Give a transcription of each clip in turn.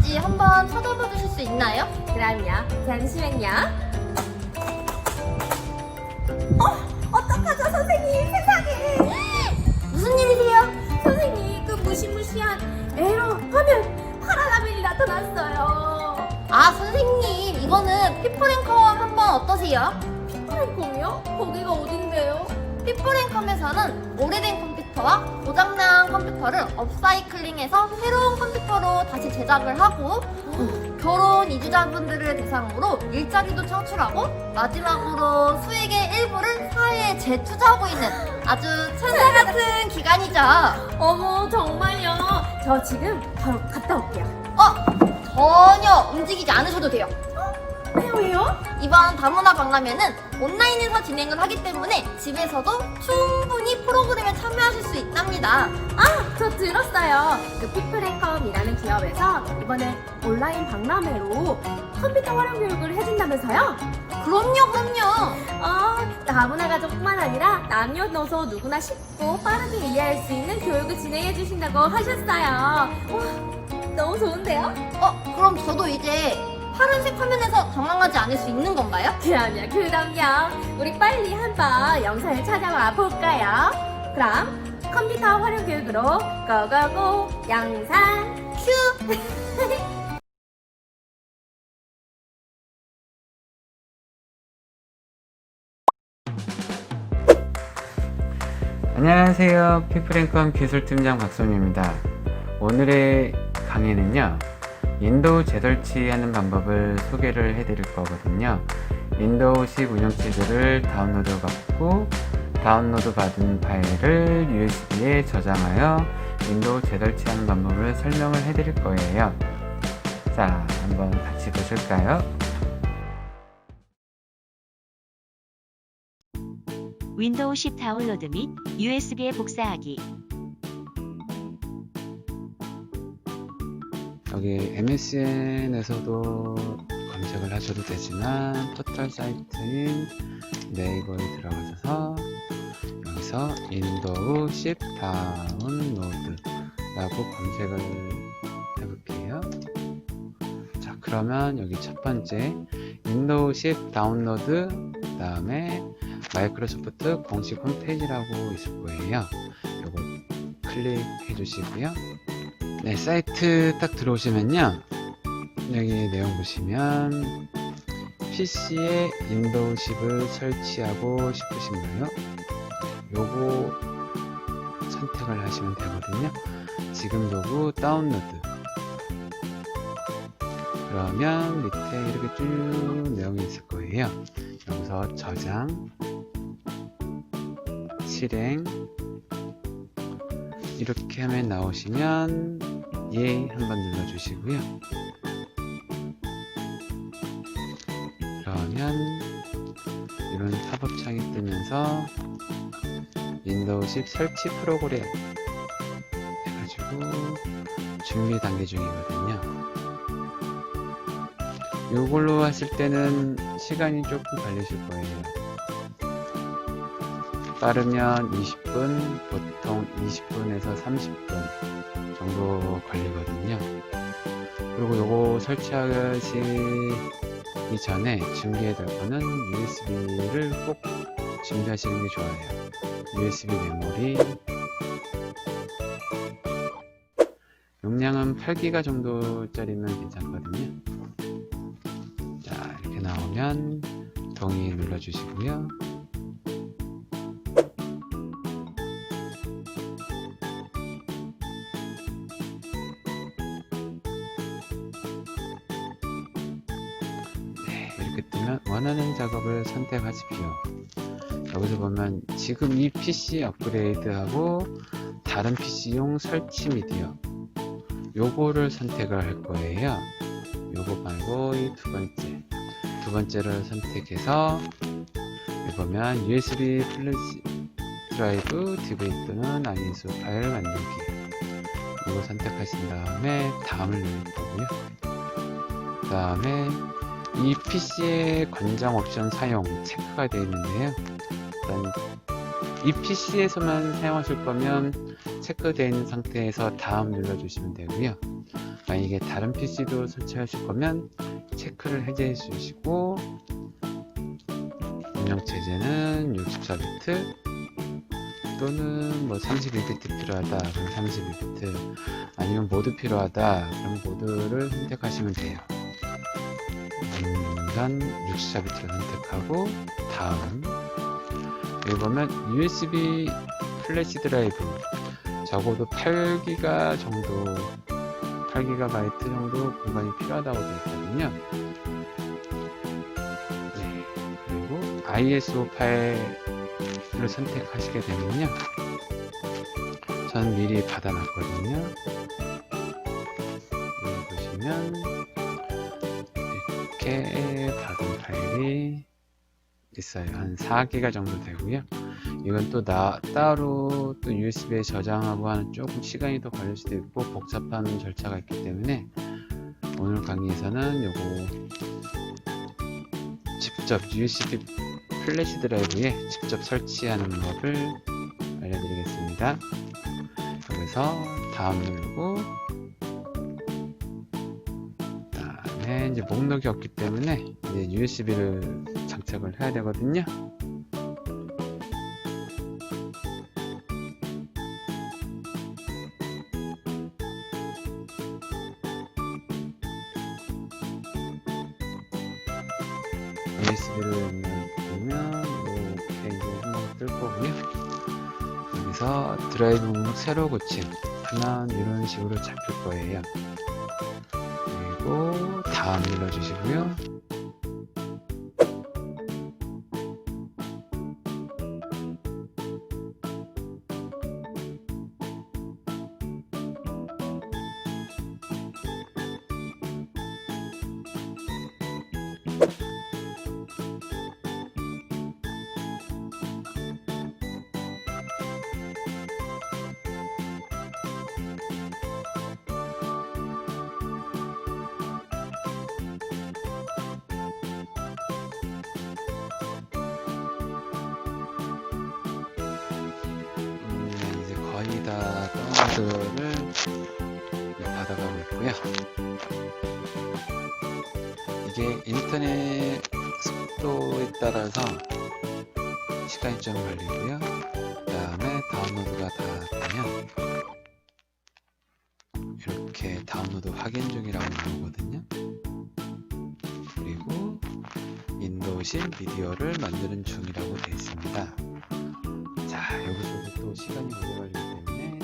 있는지 한번 찾아봐 주실 수 있나요? 그럼요. 잠시만요. 어떡하죠, 선생님? 세상에! 무슨 일이세요? 선생님, 그 무시무시한 에러 화면 파란 화면이 나타났어요. 아, 선생님, 이거는 피플앤컴 한번 어떠세요? 피플앤컴이요? 거기가 어딘데요? 피플앤컴에서는 오래된 컴퓨터와 고장난 컴퓨터를 업사이클링해서 새로운 컴퓨터로 다시 제작을 하고 결혼 이주자분들을 대상으로 일자리도 창출하고 마지막으로 수익의 일부를 사회에 재투자하고 있는 아주 천사 같은 기관이죠. 어머, 정말요? 저 지금 바로 갔다 올게요. 전혀 움직이지 않으셔도 돼요. 왜요? 이번 다문화 박람회는 온라인에서 진행을 하기 때문에 집에서도 충분히 프로그램에 참여하실 수 있답니다. 저 들었어요. 그 피플앤컴이라는 기업에서 이번에 온라인 박람회로 컴퓨터 활용 교육을 해준다면서요? 그럼요. 다문화 가족뿐만 아니라 남녀노소 누구나 쉽고 빠르게 이해할 수 있는 교육을 진행해 주신다고 하셨어요. 와, 너무 좋은데요? 그럼 저도 이제 파란색 화면에서 당황하지 않을 수 있는 건가요? 그럼요. 우리 빨리 한번 영상을 찾아와 볼까요? 그럼 컴퓨터 활용 교육으로 고고고 영상 큐! 안녕하세요. 피플앤컴 기술팀장 박선우입니다. 오늘의 강의는요, 윈도우 재설치하는 방법을 소개를 해드릴 거거든요. 윈도우 10 운영체제를 다운로드 받고 다운로드 받은 파일을 USB에 저장하여 윈도우 재설치하는 방법을 설명을 해드릴 거예요. 자, 한번 같이 보실까요? 윈도우 10 다운로드 및 USB에 복사하기. 여기 MSN에서도 검색을 하셔도 되지만 포털 사이트인 네이버에 들어가셔서 여기서 윈도우 10 다운로드 라고 검색을 해볼게요. 자, 그러면 여기 첫 번째 윈도우 10 다운로드, 그 다음에 마이크로소프트 공식 홈페이지라고 있을 거예요. 요거 클릭해 주시고요. 네, 사이트 딱 들어오시면요, 여기 내용 보시면 PC에 윈도우 10을 설치하고 싶으신가요? 요거 선택을 하시면 되거든요. 지금 누구 다운로드, 그러면 밑에 이렇게 쭉 내용이 있을 거예요. 여기서 저장, 실행, 이렇게 하면 나오시면 예 한번 눌러주시고요. 그러면 이런 팝업창이 뜨면서 윈도우 10 설치 프로그램 해가지고 준비 단계 중이거든요. 이걸로 하실 때는 시간이 조금 걸리실 거예요. 빠르면 20분, 보통 20분에서 30분 정도 걸리거든요. 그리고 요거 설치하시기 전에 준비해야 될 거는 USB를 꼭 준비하시는 게 좋아요. USB 메모리, 용량은 8기가 정도짜리면 괜찮거든요. 자, 이렇게 나오면 동의 눌러주시고요. 이렇게 뜨면 원하는 작업을 선택하십시오. 여기서 보면 지금 이 PC 업그레이드하고 다른 PC용 설치 미디어, 요거를 선택을 할 거예요. 요거 말고 이 두 번째를 선택해서 여기 보면 USB 플래시 드라이브, DV 또는 ISO 파일 만들기, 이거 선택하신 다음에 다음을 누를 거고요. 그 다음에 이 PC의 권장 옵션 사용 체크가 되어 있는데요. 일단 이 PC에서만 사용하실 거면 체크되어 있는 상태에서 다음 눌러주시면 되고요. 만약에 다른 PC도 설치하실 거면 체크를 해제해 주시고, 운영체제는 64비트 또는 뭐 32비트 필요하다 그럼 32비트, 아니면 모드 필요하다 그럼 모드를 선택하시면 돼요. 우선 64비트를 선택하고 다음, 여기 보면 USB 플래시 드라이브 적어도 8GB 정도 8GB 정도 공간이 필요하다고 되어 있거든요. 네, 그리고 ISO 파일을 선택하시게 되면요, 전 미리 받아놨거든요. 여기 보시면 이렇게 받은 파일이 있어요. 한 4기가 정도 되고요. 이건 또 따로 또 USB에 저장하고 하는 조금 시간이 더 걸릴 수도 있고 복잡한 절차가 있기 때문에 오늘 강의에서는 요거 직접 USB 플래시 드라이브에 직접 설치하는 법을 알려드리겠습니다. 여기서 다음 누르고, 그다음에 이제 목록이 없기 때문에 이제 USB를 장착을 해야 되거든요. USB를 보면 이렇게 이제 한번 뜰 거고요. 여기서 드라이브 목록 새로 고침 하면 이런 식으로 잡힐 거예요. 그리고 다음 눌러주시고요. 이제 거의 다 다운로드를 받아가고 있고요. 이게 인터넷 속도에 따라서 시간이 좀 걸리고요. 그 다음에 다운로드가 다 되면 이렇게 다운로드 확인 중이라고 나오거든요. 그리고 윈도우실 미디어를 만드는 중이라고 되어 있습니다. 자, 여기서도 또 시간이 오래 걸리기 때문에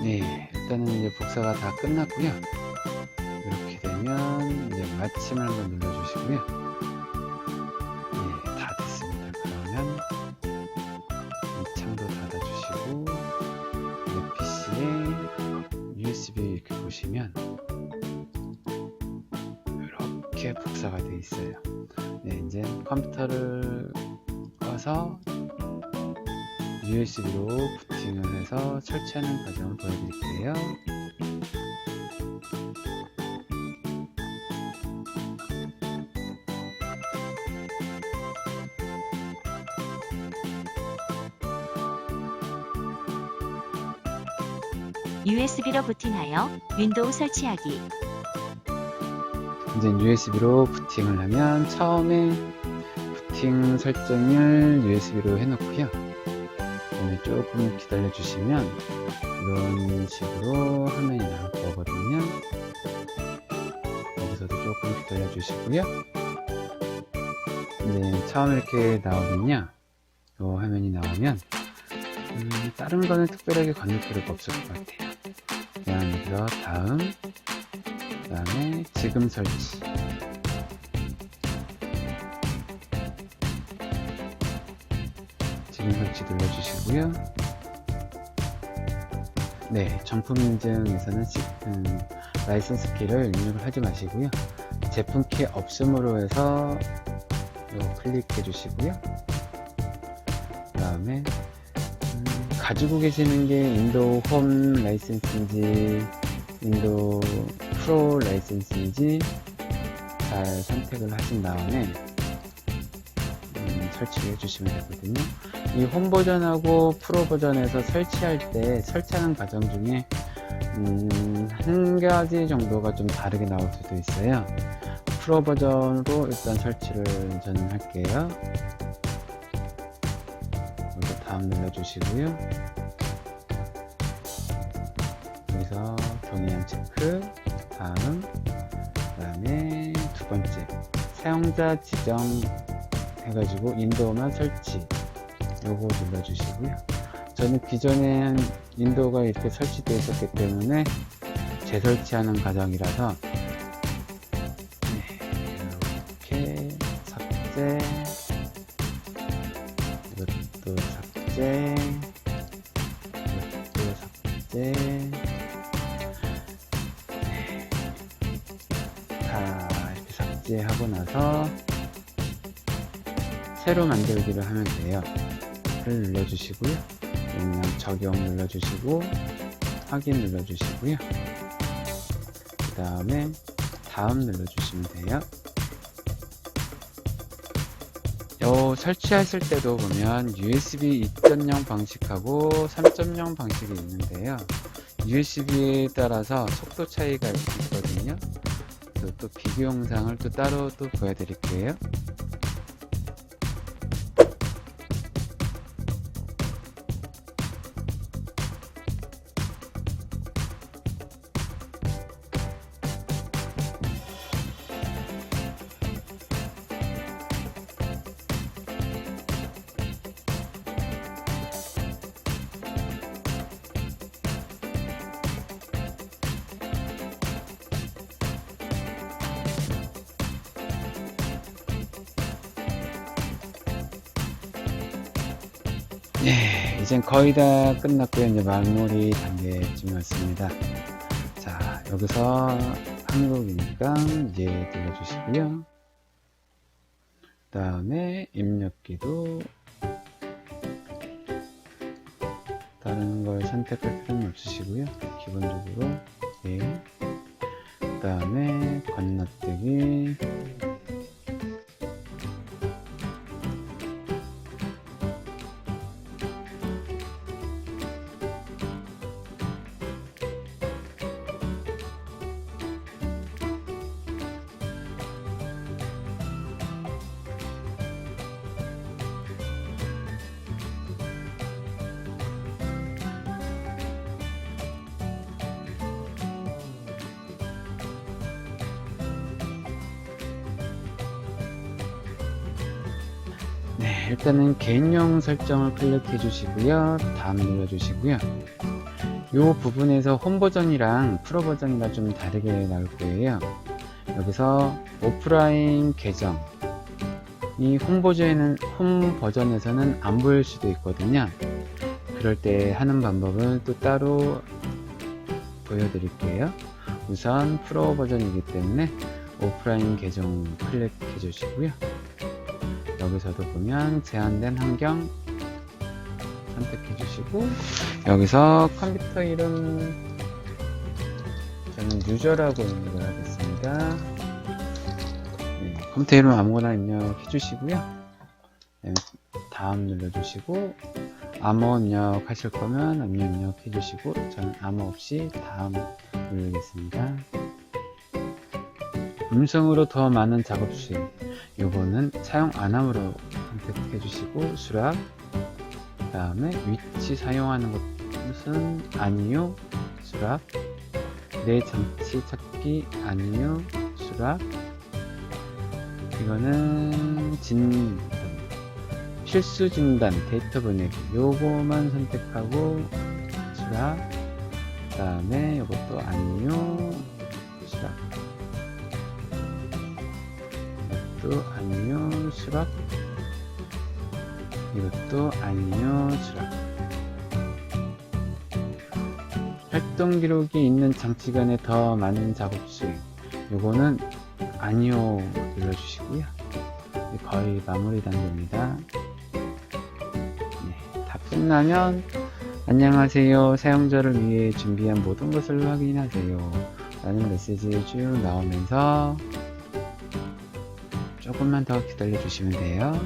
네, 일단은 이제 복사가 다 끝났고요. 이렇게 되면 이제 마침을 한번 눌러주시고요. 네, 다 됐습니다. 그러면 이 창도 닫아주시고 내 PC에 USB 이렇게 보시면 이렇게 복사가 되어 있어요. 네, 이제 컴퓨터를 꺼서 USB로 부팅을 해서 설치하는 과정을 보여드릴게요. USB로 부팅하여 윈도우 설치하기. 이제 USB로 부팅을 하면 처음에 부팅 설정을 USB로 해놓고요. 조금 기다려 주시면 이런 식으로 화면이 나올 거거든요. 여기서도 조금 기다려 주시고요. 이제 처음에 이렇게 나오면요, 이 화면이 나오면 다른 거는 특별하게 건들 필요가 없을 것 같아요. 그냥 여기서 다음, 그 다음에 지금 설치, 지금 설치 눌러주시고요. 네, 정품 인증에서는 라이선스 키를 입력을 하지 마시고요. 제품 키 없음으로 해서 이거 클릭해 주시고요. 그 다음에 가지고 계시는 게 윈도우 홈 라이센스인지 윈도우 프로 라이센스인지 잘 선택을 하신 다음에 설치를 해주시면 되거든요. 이 홈 버전하고 프로 버전에서 설치할 때 설치하는 과정 중에 한 가지 정도가 좀 다르게 나올 수도 있어요. 프로 버전으로 일단 설치를 저는 할게요. 여기서 다음 눌러주시고요. 여기서 동의한 체크, 다음, 그 다음에 두 번째 사용자 지정 해가지고 윈도우만 설치, 요거 눌러주시고요. 저는 기존에 윈도우가 이렇게 설치되어 있었기 때문에 재설치하는 과정이라서 이렇게 삭제, 이것도 삭제, 이것도 삭제, 다 이렇게 삭제하고 나서 새로 만들기를 하면 돼요. 를 눌러주시고요. 그냥 적용 눌러주시고 확인 눌러주시고요. 그 다음에 다음 눌러주시면 돼요. 요 설치하실 때도 보면 USB 2.0 방식하고 3.0 방식이 있는데요. USB에 따라서 속도 차이가 있거든요. 또 비교 영상을 또 따로 또 보여드릴게요. 네, 이젠 거의 다 끝났고요. 이제 마무리 단계쯤 왔습니다. 자, 여기서 한국이니까 이제 눌러주시고요. 그 다음에 입력기도 다른 걸 선택할 필요는 없으시고요. 기본적으로 예. 그 다음에 건너뛰기, 네, 일단은 개인용 설정을 클릭해 주시고요. 다음 눌러 주시고요. 이 부분에서 홈 버전이랑 프로 버전이랑 좀 다르게 나올 거예요. 여기서 오프라인 계정, 이 홈 버전에서는 안 보일 수도 있거든요. 그럴 때 하는 방법은 또 따로 보여드릴게요. 우선 프로 버전이기 때문에 오프라인 계정 클릭해 주시고요. 여기서도 보면 제한된 환경 선택해 주시고, 여기서 컴퓨터 이름 저는 유저라고 입력을 하겠습니다. 네, 컴퓨터 이름 아무거나 입력해 주시고요. 네, 다음 눌러 주시고, 암호 입력하실 거면 암호 입력해 주시고, 저는 암호 없이 다음 누르겠습니다. 음성으로 더 많은 작업 수익, 요거는 사용 안함으로 선택해 주시고, 수락, 그 다음에 위치 사용하는 것은 아니요, 수락, 내 장치 찾기 아니요, 수락, 이거는 필수 진단 데이터 보내기, 요거만 선택하고 수락, 그 다음에 요것도 아니요, 수락, 이것도 아니요, 수락, 이것도 아니요, 수락. 활동 기록이 있는 장치 간에 더 많은 작업 수행, 요거는 아니요 눌러주시고요. 거의 마무리 단계입니다. 네, 다 끝나면 안녕하세요, 사용자를 위해 준비한 모든 것을 확인하세요 라는 메시지 쭉 나오면서 조금만 더 기다려 주시면 돼요.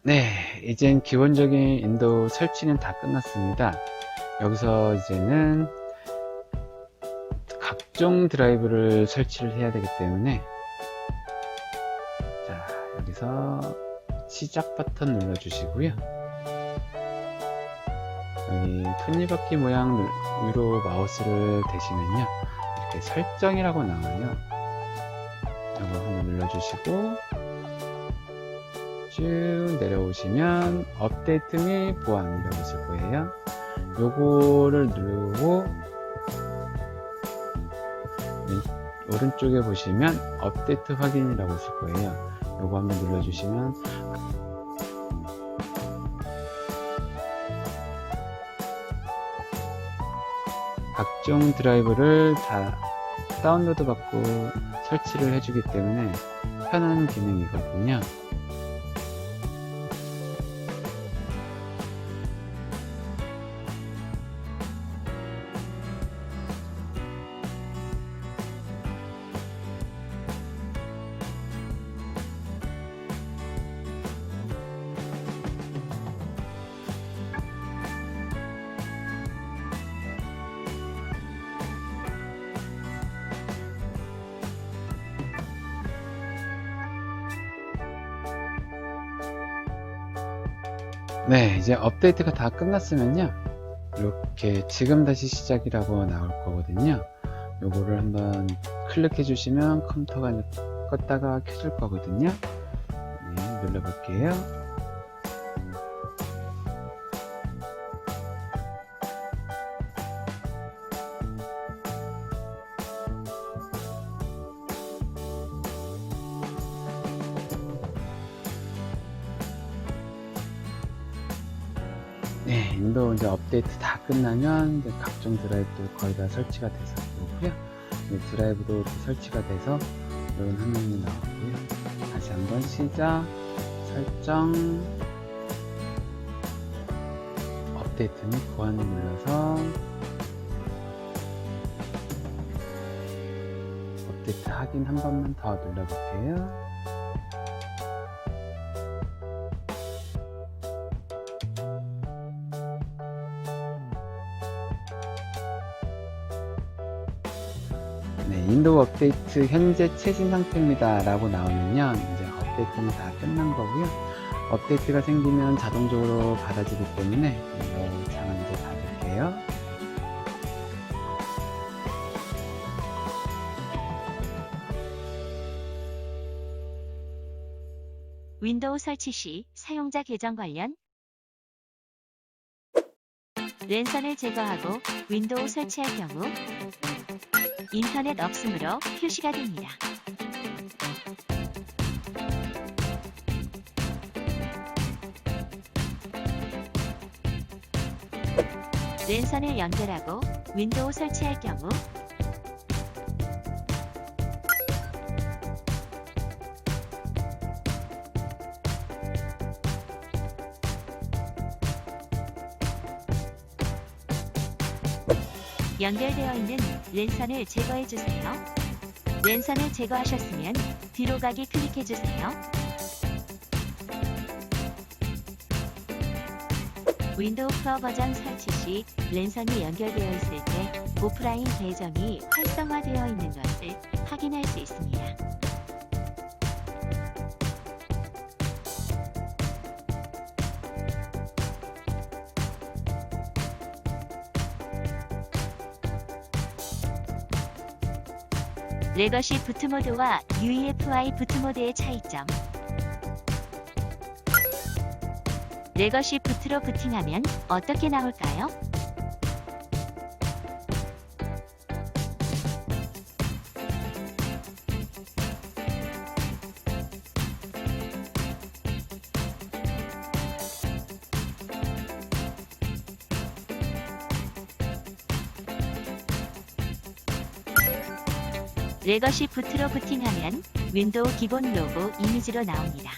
네, 이젠 기본적인 윈도우 설치는 다 끝났습니다. 여기서 이제는 각종 드라이브를 설치를 해야 되기 때문에, 자, 여기서 시작 버튼 눌러 주시고요. 여기 톱니바퀴 모양 위로 마우스를 대시면요, 이렇게 설정이라고 나와요. 이거 한번 눌러 주시고 쭉 내려오시면 업데이트 및 보안이라고 있을 거예요. 요거를 누르고 오른쪽에 보시면 업데이트 확인이라고 있을 거예요. 요거 한번 눌러주시면 각종 드라이브를 다 다운로드 받고 설치를 해주기 때문에 편한 기능이거든요. 네, 이제 업데이트가 다 끝났으면요, 이렇게 지금 다시 시작이라고 나올 거거든요. 요거를 한번 클릭해 주시면 컴퓨터가 껐다가 켜질 거거든요. 네, 눌러 볼게요. 네, 윈도우 이제 업데이트 다 끝나면 이제 각종 드라이브도 거의 다 설치가 돼서 오고요. 드라이브도 설치가 돼서 이런 화면이 나오고요. 다시 한번 시작, 설정, 업데이트 및 보안을 눌러서 업데이트 확인 한 번만 더 눌러볼게요. 네, 윈도우 업데이트 현재 최신 상태입니다 라고 나오면요, 이제 업데이트는 다 끝난 거고요. 업데이트가 생기면 자동적으로 받아지기 때문에 이거 잠깐 이제 닫을게요. 윈도우 설치 시 사용자 계정 관련 랜선을 제거하고 윈도우 설치할 경우 인터넷 없음으로 표시가 됩니다. 랜선을 연결하고 윈도우 설치할 경우 연결되어 있는 랜선을 제거해주세요. 랜선을 제거하셨으면 뒤로 가기 클릭해주세요. 윈도우 프로 버전 설치 시 랜선이 연결되어 있을 때 오프라인 계정이 활성화되어 있는 것을 확인할 수 있습니다. 레거시 부트모드와 UEFI 부트모드의 차이점. 레거시 부트로 부팅하면 어떻게 나올까요? 레거시 부트로 부팅하면 윈도우 기본 로고 이미지로 나옵니다.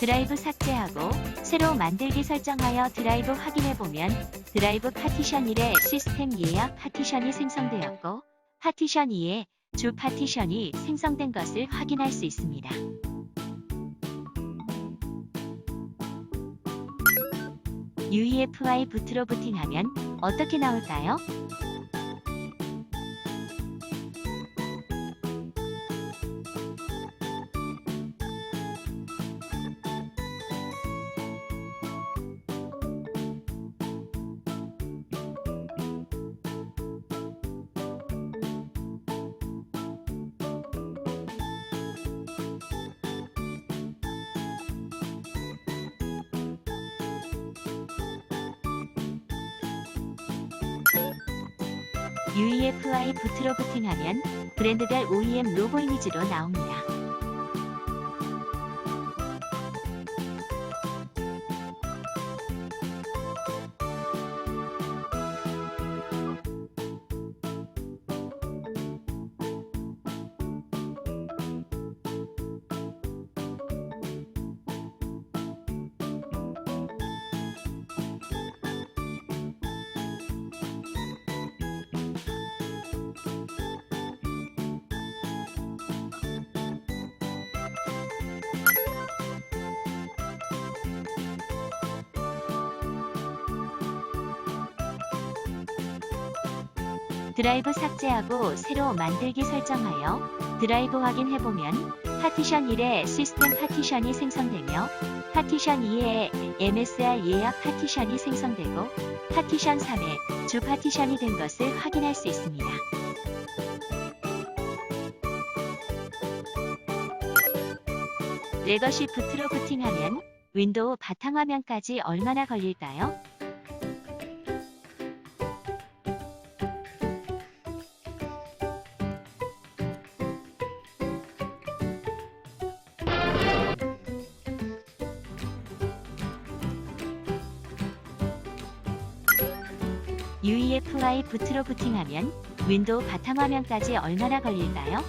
드라이브 삭제하고 새로 만들기 설정하여 드라이브 확인해보면 드라이브 파티션 1에 시스템 예약 파티션이 생성되었고 파티션 2에 주 파티션이 생성된 것을 확인할 수 있습니다. UEFI 부트로 부팅하면 어떻게 나올까요? UEFI 부트로 부팅하면 브랜드별 OEM 로고 이미지로 나옵니다. 드라이브 삭제하고 새로 만들기 설정하여 드라이브 확인해보면 파티션 1에 시스템 파티션이 생성되며 파티션 2에 MSR 예약 파티션이 생성되고 파티션 3에 주 파티션이 된 것을 확인할 수 있습니다. 레거시 부트로 부팅하면 윈도우 바탕화면까지 얼마나 걸릴까요? UEFI 부트로 부팅하면 윈도우 바탕화면까지 얼마나 걸릴까요?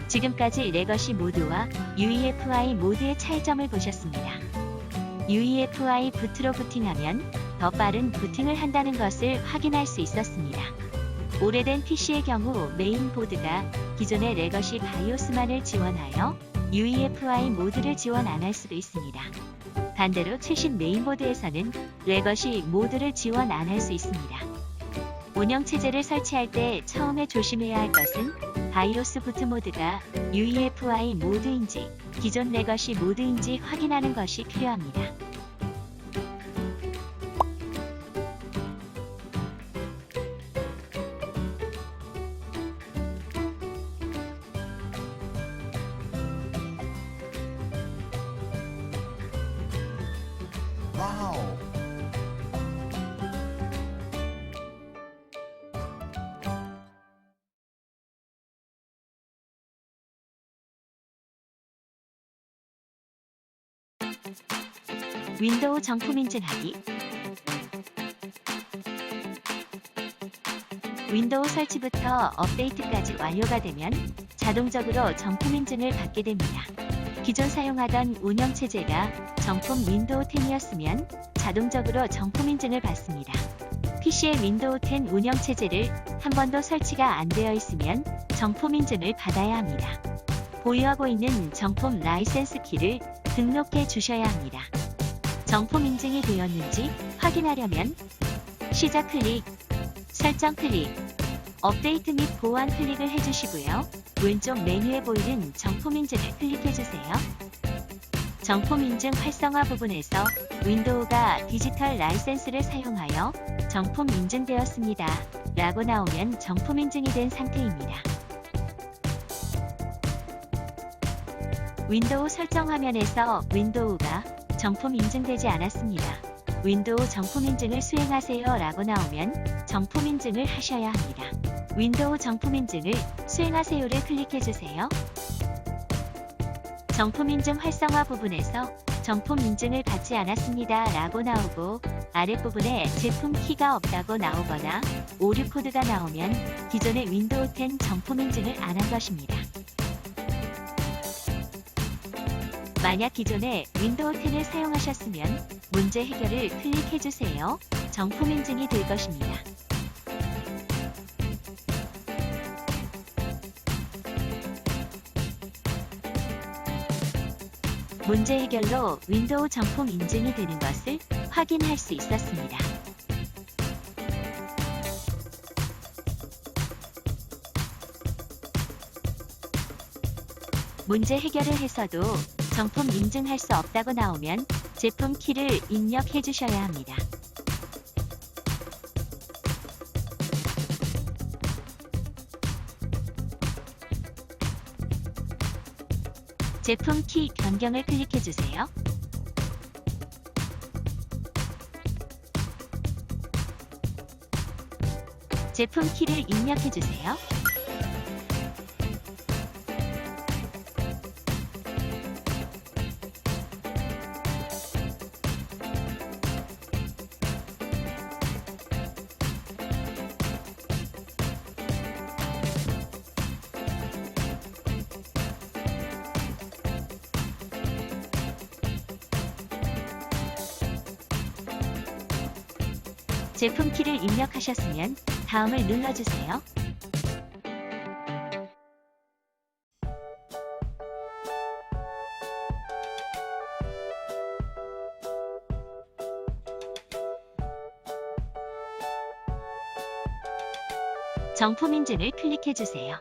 지금까지 레거시 모드와 UEFI 모드의 차이점을 보셨습니다. UEFI 부트로 부팅하면 더 빠른 부팅을 한다는 것을 확인할 수 있었습니다. 오래된 PC의 경우 메인보드가 기존의 레거시 바이오스만을 지원하여 UEFI 모드를 지원 안 할 수도 있습니다. 반대로 최신 메인보드에서는 레거시 모드를 지원 안 할 수 있습니다. 운영체제를 설치할 때 처음에 조심해야 할 것은 바이오스 부트 모드가 UEFI 모드인지 기존 레거시 모드인지 확인하는 것이 필요합니다. 윈도우 정품 인증하기. 윈도우 설치부터 업데이트까지 완료가 되면 자동적으로 정품 인증을 받게 됩니다. 기존 사용하던 운영체제가 정품 윈도우 10이었으면 자동적으로 정품 인증을 받습니다. PC의 윈도우 10 운영체제를 한 번도 설치가 안 되어 있으면 정품 인증을 받아야 합니다. 보유하고 있는 정품 라이센스 키를 등록해 주셔야 합니다. 정품 인증이 되었는지 확인하려면 시작 클릭, 설정 클릭, 업데이트 및 보완 클릭을 해주시고요. 왼쪽 메뉴에 보이는 정품 인증을 클릭해주세요. 정품 인증 활성화 부분에서 윈도우가 디지털 라이센스를 사용하여 정품 인증되었습니다 라고 나오면 정품 인증이 된 상태입니다. 윈도우 설정 화면에서 윈도우가 정품 인증되지 않았습니다. 윈도우 정품 인증을 수행하세요 라고 나오면 정품 인증을 하셔야 합니다. 윈도우 정품 인증을 수행하세요를 클릭해주세요. 정품 인증 활성화 부분에서 정품 인증을 받지 않았습니다 라고 나오고 아랫부분에 제품 키가 없다고 나오거나 오류 코드가 나오면 기존의 윈도우 10 정품 인증을 안 한 것입니다. 만약 기존에 윈도우 10을 사용하셨으면 문제 해결을 클릭해주세요. 정품 인증이 될 것입니다. 문제 해결로 윈도우 정품 인증이 되는 것을 확인할 수 있었습니다. 문제 해결을 해서도 정품 인증할 수 없다고 나오면 제품 키를 입력해 주셔야 합니다. 제품 키 변경을 클릭해 주세요. 제품 키를 입력해 주세요. 제품 키를 입력하셨으면 다음을 눌러주세요. 정품 인증을 클릭해주세요.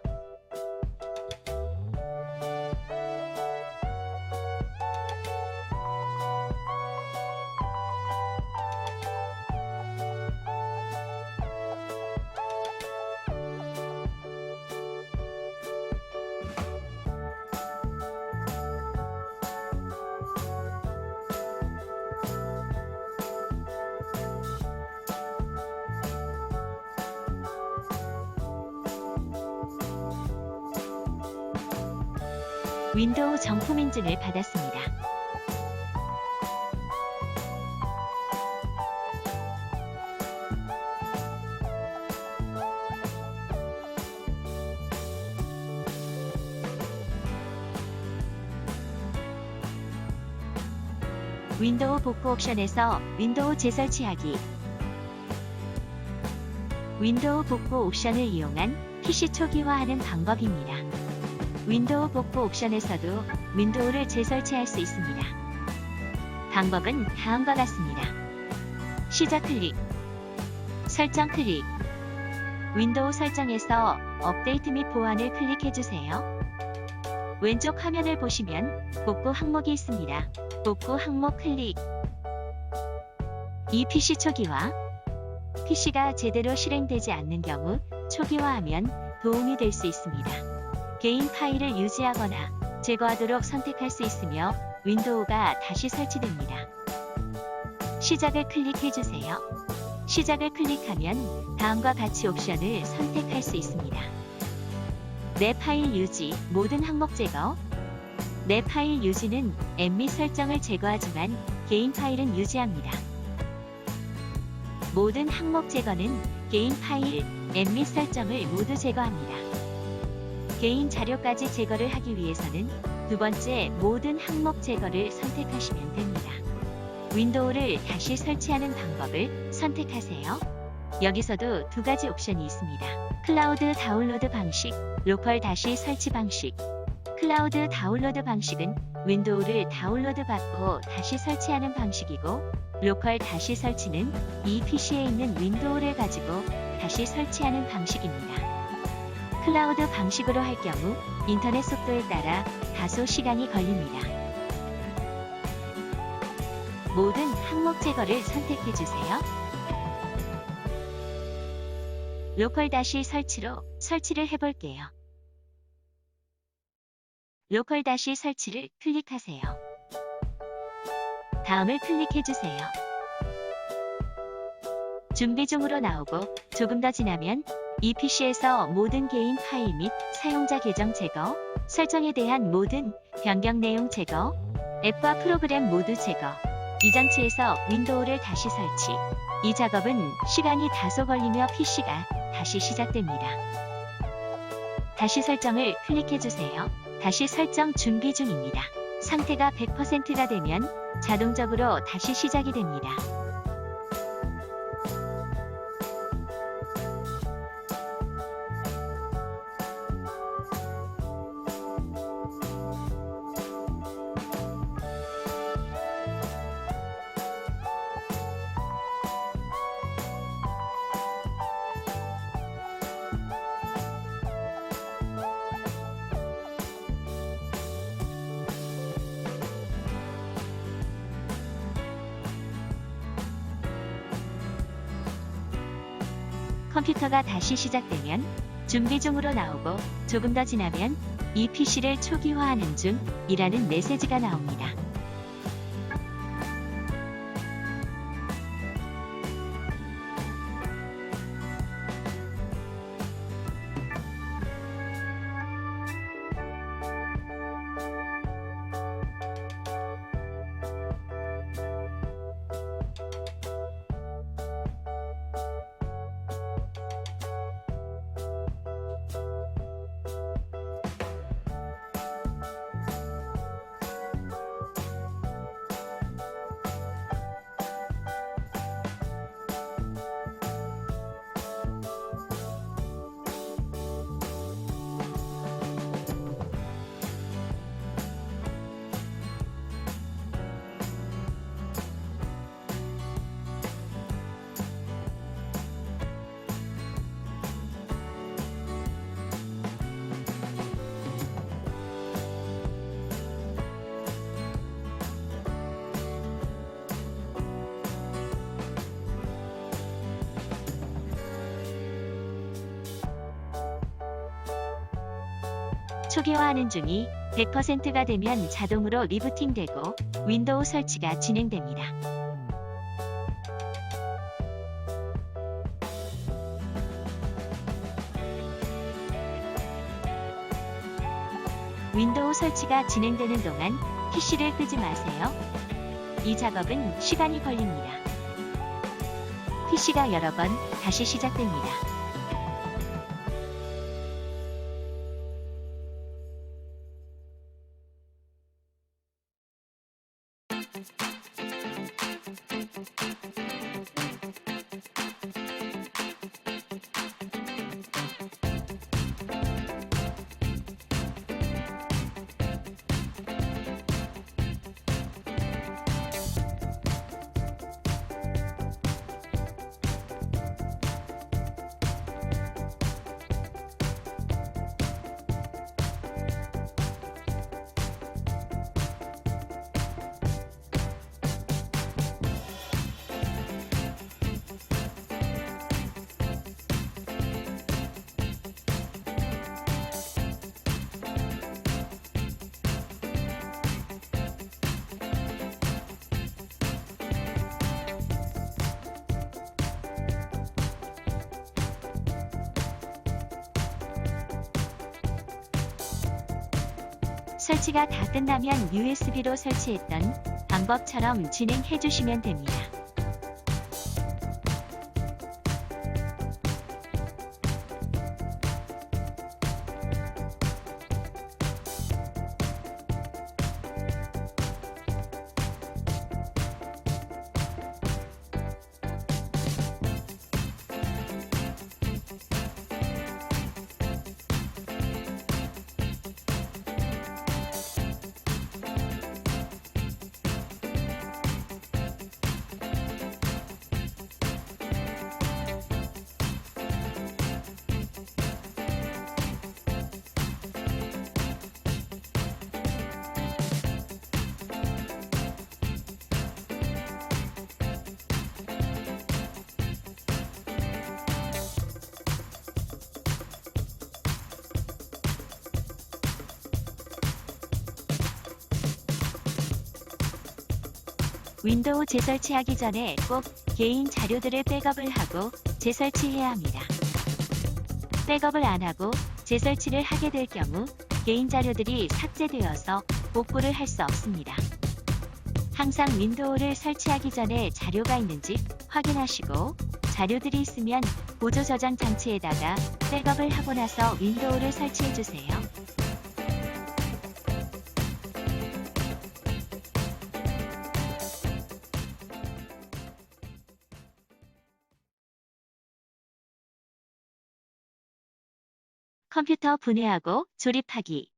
윈도우 정품 인증을 받았습니다. 윈도우 복구 옵션에서 윈도우 재설치하기, 윈도우 복구 옵션을 이용한 PC 초기화하는 방법입니다. 윈도우 복구 옵션에서도 윈도우를 재설치할 수 있습니다. 방법은 다음과 같습니다. 시작 클릭, 설정 클릭, 윈도우 설정에서 업데이트 및 보완을 클릭해주세요. 왼쪽 화면을 보시면 복구 항목이 있습니다. 복구 항목 클릭. 이 PC 초기화, PC가 제대로 실행되지 않는 경우 초기화하면 도움이 될 수 있습니다. 개인 파일을 유지하거나 제거하도록 선택할 수 있으며 윈도우가 다시 설치됩니다. 시작을 클릭해주세요. 시작을 클릭하면 다음과 같이 옵션을 선택할 수 있습니다. 내 파일 유지, 모든 항목 제거. 내 파일 유지는 앱 및 설정을 제거하지만 개인 파일은 유지합니다. 모든 항목 제거는 개인 파일, 앱 및 설정을 모두 제거합니다. 개인 자료까지 제거를 하기 위해서는 두 번째 모든 항목 제거를 선택하시면 됩니다. 윈도우를 다시 설치하는 방법을 선택하세요. 여기서도 두 가지 옵션이 있습니다. 클라우드 다운로드 방식, 로컬 다시 설치 방식. 클라우드 다운로드 방식은 윈도우를 다운로드 받고 다시 설치하는 방식이고, 로컬 다시 설치는 이 PC에 있는 윈도우를 가지고 다시 설치하는 방식입니다. 클라우드 방식으로 할 경우 인터넷 속도에 따라 다소 시간이 걸립니다. 모든 항목 제거를 선택해 주세요. 로컬 다시 설치로 설치를 해볼게요. 로컬 다시 설치를 클릭하세요. 다음을 클릭해 주세요. 준비 중으로 나오고 조금 더 지나면 이 PC에서 모든 개인 파일 및 사용자 계정 제거, 설정에 대한 모든 변경 내용 제거, 앱과 프로그램 모두 제거, 이 장치에서 윈도우를 다시 설치. 이 작업은 시간이 다소 걸리며 PC가 다시 시작됩니다. 다시 설정을 클릭해 주세요. 다시 설정 준비 중입니다. 상태가 100%가 되면 자동적으로 다시 시작이 됩니다. 컴퓨터가 다시 시작되면 준비 중으로 나오고 조금 더 지나면 이 PC를 초기화하는 중이라는 메시지가 나옵니다. 초기화하는 중이 100%가 되면 자동으로 리부팅되고 윈도우 설치가 진행됩니다. 윈도우 설치가 진행되는 동안 PC를 끄지 마세요. 이 작업은 시간이 걸립니다. PC가 여러 번 다시 시작됩니다. 설치가 다 끝나면 USB로 설치했던 방법처럼 진행해 주시면 됩니다. 윈도우 재설치하기 전에 꼭 개인 자료들을 백업을 하고 재설치해야 합니다. 백업을 안 하고 재설치를 하게 될 경우 개인 자료들이 삭제되어서 복구를 할 수 없습니다. 항상 윈도우를 설치하기 전에 자료가 있는지 확인하시고 자료들이 있으면 보조 저장 장치에다가 백업을 하고 나서 윈도우를 설치해 주세요. 컴퓨터 분해하고 조립하기.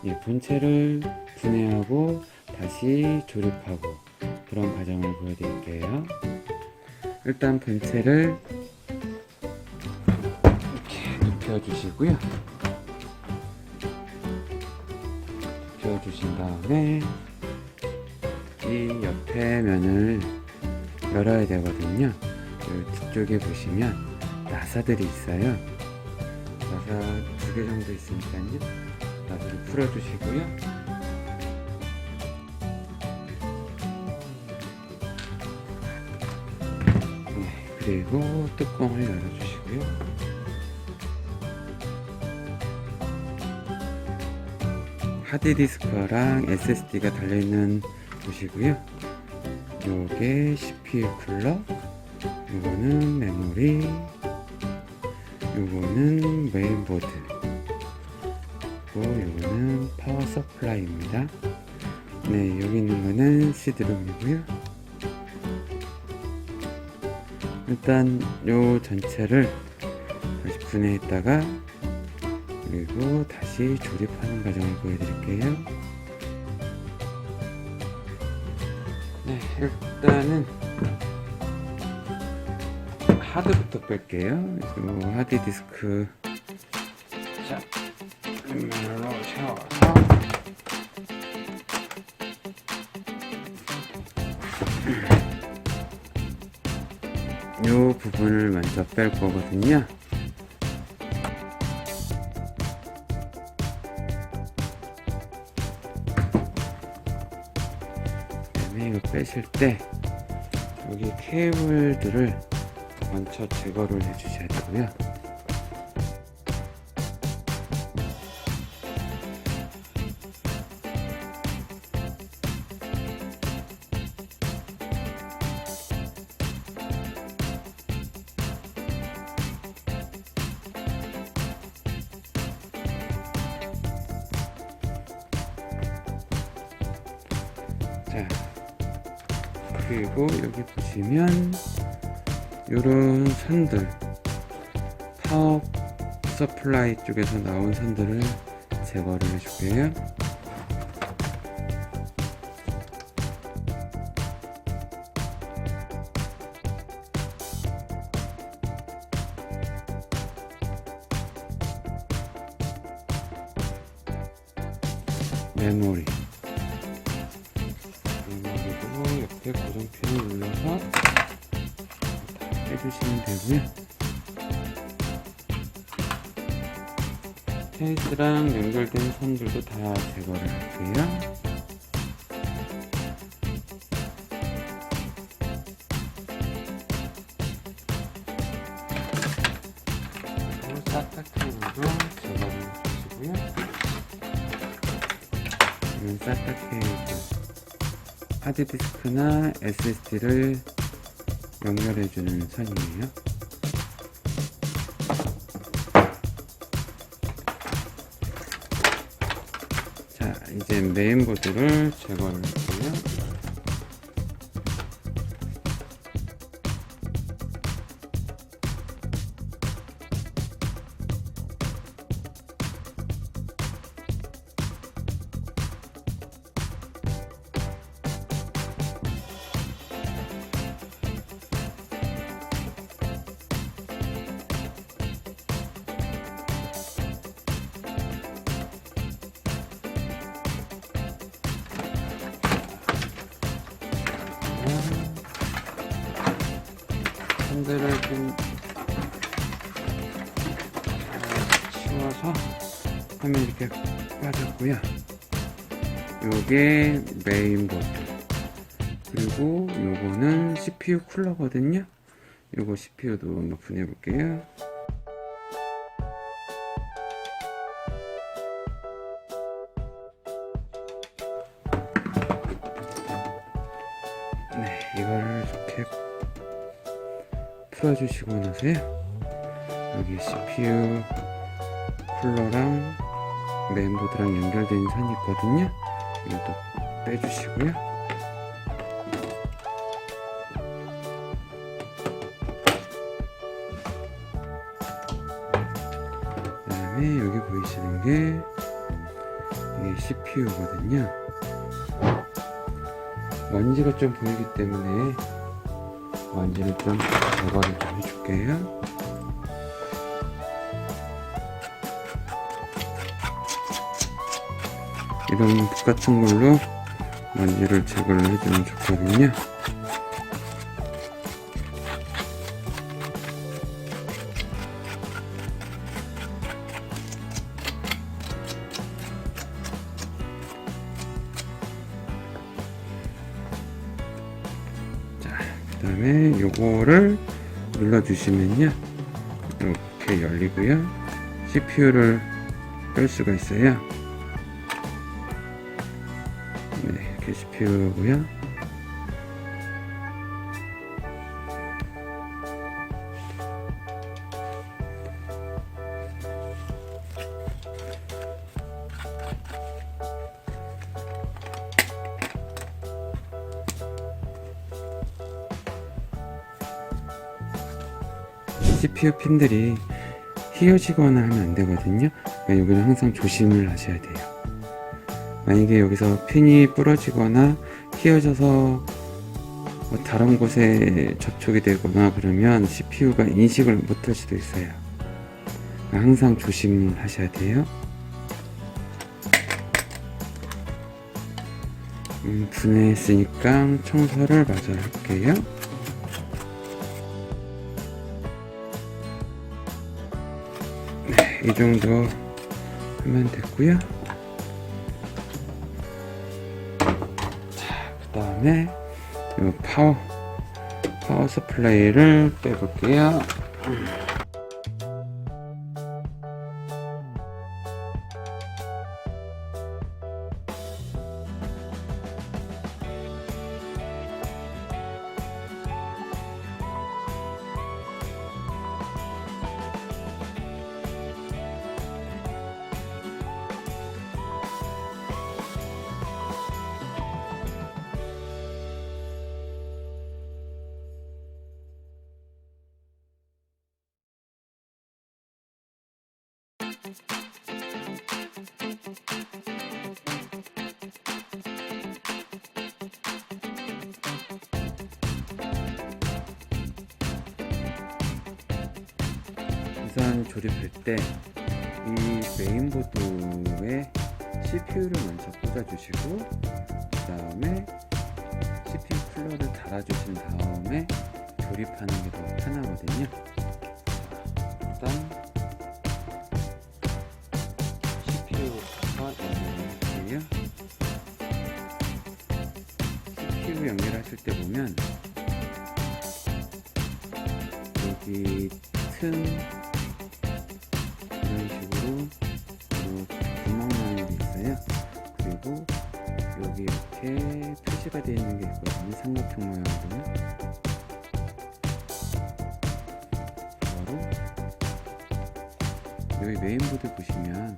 예, 본체를 분해하고 다시 조립하고 그런 과정을 보여드릴게요. 일단 본체를 이렇게 눕혀주시고요. 눕혀주신 다음에 이 옆에 면을 열어야 되거든요. 그 뒤쪽에 보시면 나사들이 있어요. 나사 2개 정도 있으니까요. 나사를 풀어주시고요. 네, 그리고 뚜껑을 열어주시고요. 하드디스크랑 SSD가 달려있는 곳이고요. 요게 CPU 쿨러, 요거는 메모리, 요거는 메인보드, 그리고 요거는 파워 서플라이입니다. 네, 여기 있는 거는 CD롬이고요. 일단 요 전체를 다시 분해했다가 그리고 다시 조립하는 과정을 보여드릴게요. 네, 일단은 하드부터 뺄게요. 요 하드디스크 자, 맨으로 세워서 요 부분을 먼저 뺄 거거든요. 이거 빼실 때 여기 케이블들을 먼저 제거를 해 주셔야 되고요. 자, 그리고 여기 보시면 요런 선들, 파워 서플라이 쪽에서 나온 선들을 제거를 해줄게요. 메모리도 옆에 고정핀을 눌러서 해주시면 되고요. 케이스랑 연결된 선들도 다 제거를 할게요. 그리고 사타 케이블도 제거를 해주시고요. 이건 사타 케이블, 하드디스크나 SSD를 연결해주는 선이에요. 자, 이제 메인보드를 제거를 할게요. 선들을 좀 치워서 하면 이렇게 빠졌고요. 요게 메인보드, 그리고 요거는 CPU 쿨러거든요. 요거 CPU도 오픈해 볼게요. 네, 이거를 이렇게 풀어주시고 나서요, 여기 CPU 쿨러랑 메인보드랑 연결된 선이 있거든요. 이것도 빼주시고요. 그 다음에 여기 보이시는 게 이게 CPU거든요. 먼지가 좀 보이기 때문에 먼지를 좀 제거를 좀 해줄게요. 이런 붓 같은 걸로 먼지를 제거를 해주면 좋거든요. 자, 그 다음에 요거를 눌러주시면요, 이렇게 열리고요, CPU를 뺄 수가 있어요. 네, 이렇게 CPU고요. CPU 핀들이 휘어지거나 하면 안 되거든요. 그러니까 여기는 항상 조심을 하셔야 돼요. 만약에 여기서 핀이 부러지거나 휘어져서 다른 곳에 접촉이 되거나 그러면 CPU가 인식을 못할 수도 있어요. 그러니까 항상 조심하셔야 돼요. 분해했으니까 청소를 마저 할게요. 네, 이 정도 하면 됐고요. 그 다음에 이 파워 서플라이를 빼볼게요. 우선 조립할 때 이 메인보드에 CPU를 먼저 꽂아주시고, 그 다음에 CPU 쿨러를 달아주신 다음에 조립하는 게 더 편하거든요. 일단 CPU와 연결해주세요. CPU 연결하실 때 보면 여기 튼 이런 식으로 구멍 나는 게 있어요. 그리고 여기 이렇게 표시가 되어 있는 게 있거든요. 삼각형 모양으로. 바로 여기 메인보드 보시면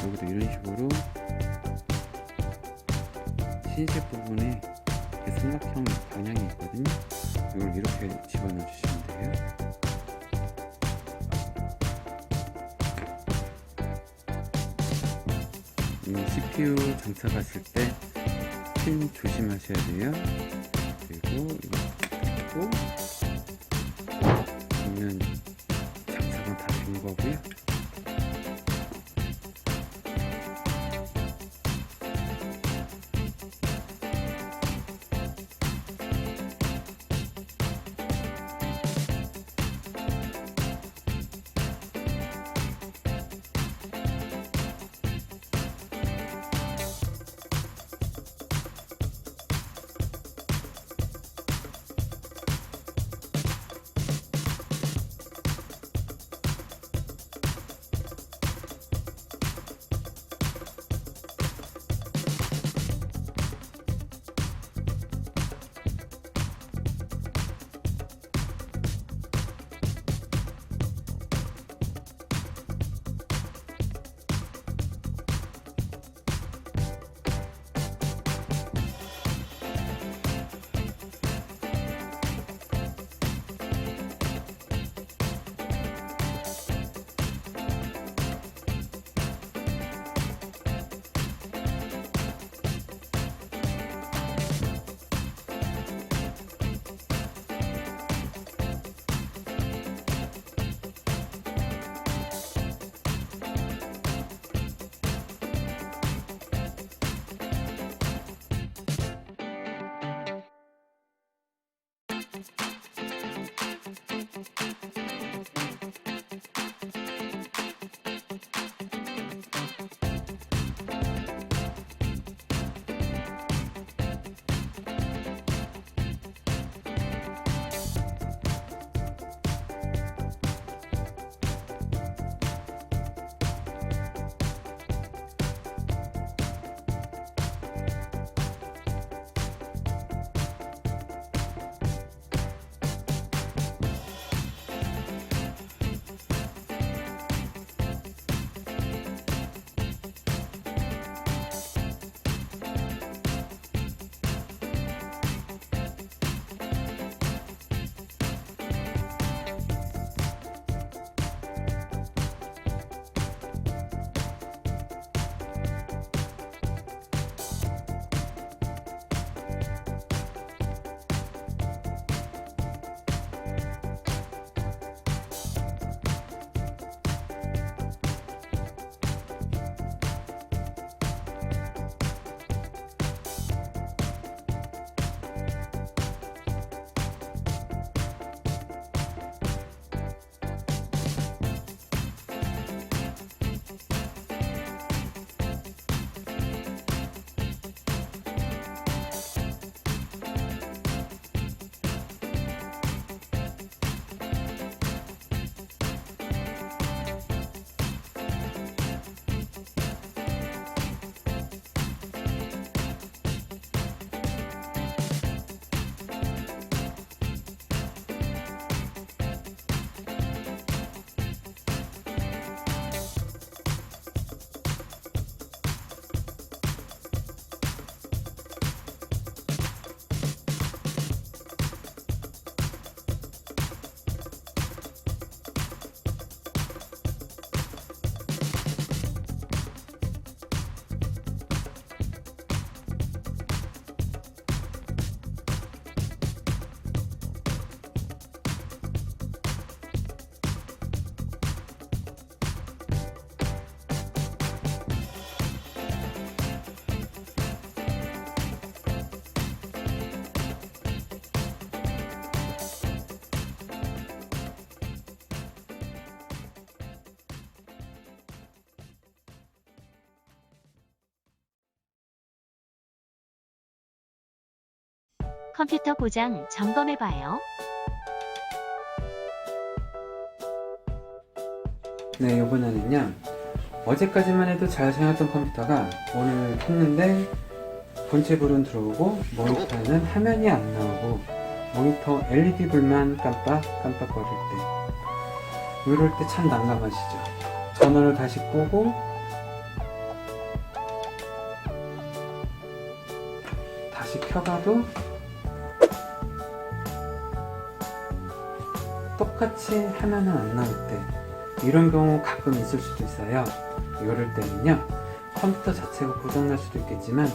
여기도 이런 식으로 흰색 부분에 이렇게 삼각형 방향이 있거든요. 이걸 이렇게 집어넣어 주시면 돼요. CPU 장착하실 때 핀 조심하셔야 돼요. 그리고 이거 닫고 보면 장착은 다 된 거고요. 컴퓨터 고장 점검해봐요. 네, 이번에는요. 어제까지만 해도 잘 사용했던 컴퓨터가 오늘 켰는데 본체 불은 들어오고 모니터에는 화면이 안 나오고 모니터 LED 불만 깜빡깜빡거릴 때, 이럴 때 참 난감하시죠. 전원을 다시 끄고 다시 켜봐도 똑같이 화면은 안 나올 때, 이런 경우 가끔 있을 수도 있어요. 이럴 때는요, 컴퓨터 자체가 고장날 수도 있겠지만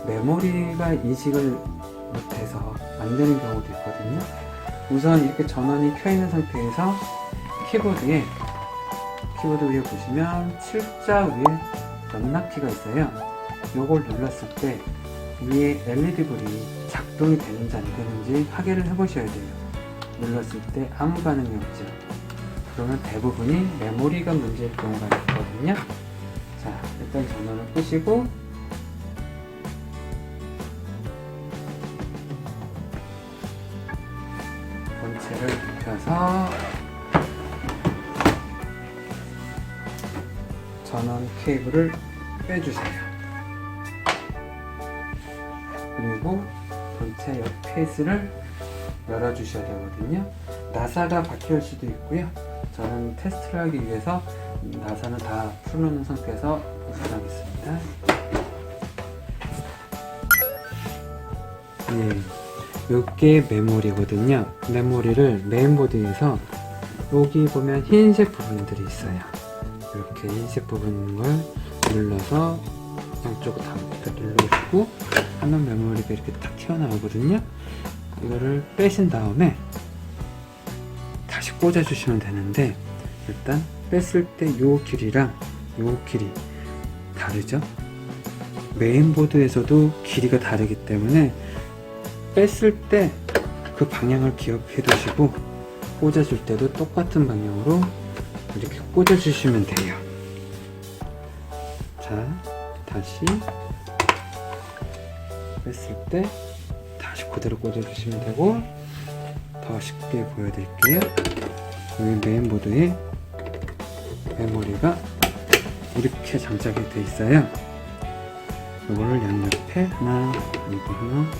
메모리가 인식을 못해서 안 되는 경우도 있거든요. 우선 이렇게 전원이 켜 있는 상태에서 키보드 위에 보시면 7자 위에 연락키가 있어요. 요걸 눌렀을 때 위에 LED 불이 작동이 되는지 안 되는지 확인을 해 보셔야 돼요. 눌렀을 때 아무 반응이 없죠. 그러면 대부분이 메모리가 문제일 경우가 있거든요. 자, 일단 전원을 끄시고 본체를 눕혀서 전원 케이블을 빼주세요. 그리고 본체 옆 케이스를 열어주셔야 되거든요. 나사가 바뀔 수도 있고요. 저는 테스트를 하기 위해서 나사는 다 풀어놓은 상태에서 보관하겠습니다. 네, 요게 메모리거든요. 메모리를 메인보드에서 여기 보면 흰색 부분들이 있어요. 이렇게 흰색 부분을 눌러서 양쪽을 다 눌러주고 하면 메모리가 이렇게 딱 튀어나오거든요. 이거를 빼신 다음에 다시 꽂아주시면 되는데, 일단 뺐을 때 요 길이랑 요 길이 다르죠? 메인보드에서도 길이가 다르기 때문에 뺐을 때 그 방향을 기억해 두시고 꽂아줄 때도 똑같은 방향으로 이렇게 꽂아주시면 돼요. 자, 다시 뺐을 때 다시 그대로 꽂아주시면 되고, 더 쉽게 보여드릴게요. 여기 메인보드에 메모리가 이렇게 장착이 되어 있어요. 이거를 양옆에 하나, 이거 하나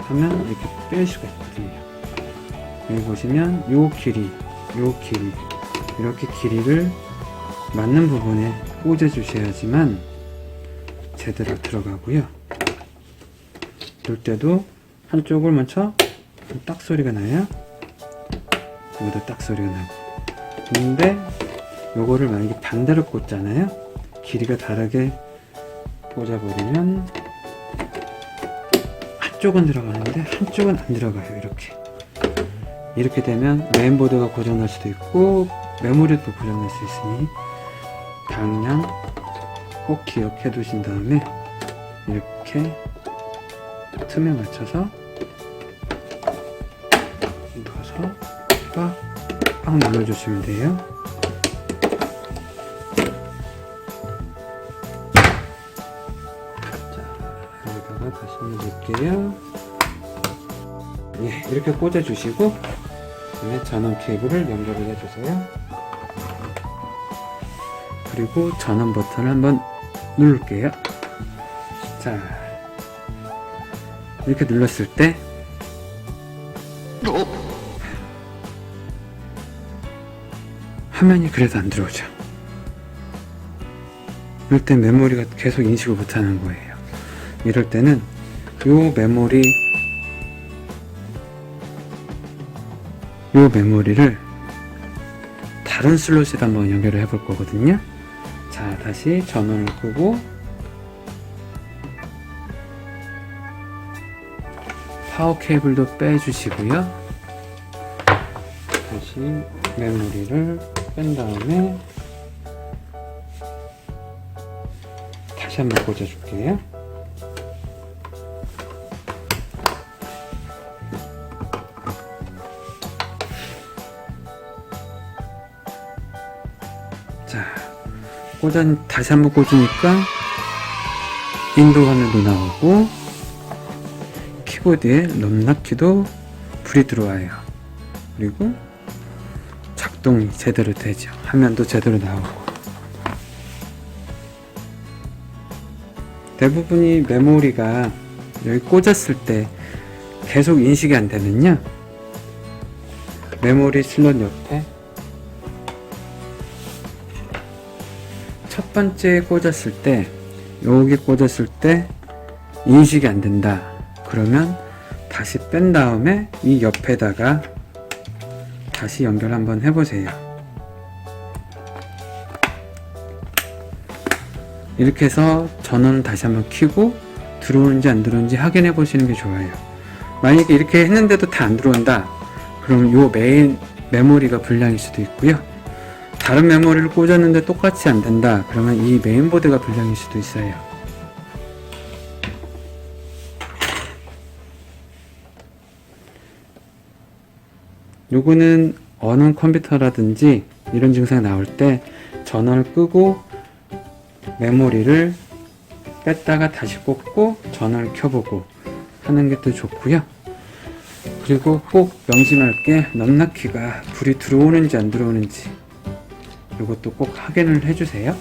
하면 이렇게 뺄 수가 있거든요. 여기 보시면 요 길이 이렇게 길이를 맞는 부분에 꽂아 주셔야지만 제대로 들어가고요. 이럴 때도 한쪽을 먼저 딱 소리가 나요. 여기도 딱 소리가 나고. 근데 요거를 만약에 반대로 꽂잖아요. 길이가 다르게 꽂아버리면 한쪽은 들어가는데 한쪽은 안 들어가요. 이렇게 되면 메인보드가 고장날 수도 있고 메모리도 고장날 수 있으니 방향 꼭 기억해 두신 다음에 이렇게 틈에 맞춰서 넣어서 빡 눌러주시면 돼요. 자, 여기다가 다시 넣을게요. 예, 이렇게 꽂아주시고 그다음에 전원 케이블을 연결을 해주세요. 그리고 전원 버튼을 한번 누를게요. 자, 이렇게 눌렀을 때 화면이 그래도 안 들어오죠. 이럴 때 메모리가 계속 인식을 못하는 거예요. 이럴 때는 요 메모리를 다른 슬롯에 한번 연결을 해 볼 거거든요. 자, 다시 전원을 끄고 파워 케이블도 빼주시고요. 다시 메모리를 뺀 다음에 다시 한번 꽂아줄게요. 자, 다시 한번 꽂으니까 인도 화면도 나오고 키보드에 넘나키도 불이 들어와요. 그리고 작동이 제대로 되죠. 화면도 제대로 나오고. 대부분이 메모리가 여기 꽂았을 때 계속 인식이 안 되면요, 메모리 슬롯 옆에 첫 번째 꽂았을 때, 여기 꽂았을 때 인식이 안 된다 그러면 다시 뺀 다음에 이 옆에다가 다시 연결 한번 해보세요. 이렇게 해서 전원 다시 한번 켜고 들어오는지 안 들어오는지 확인해 보시는 게 좋아요. 만약에 이렇게 했는데도 다 안 들어온다 그럼 요 메인 메모리가 불량일 수도 있고요, 다른 메모리를 꽂았는데 똑같이 안 된다 그러면 이 메인보드가 불량일 수도 있어요. 요거는 어느 컴퓨터라든지 이런 증상이 나올 때 전원을 끄고 메모리를 뺐다가 다시 꽂고 전원을 켜보고 하는 게 더 좋고요. 그리고 꼭 명심할 게 넘나키가 불이 들어오는지 안 들어오는지 이것도 꼭 확인을 해주세요.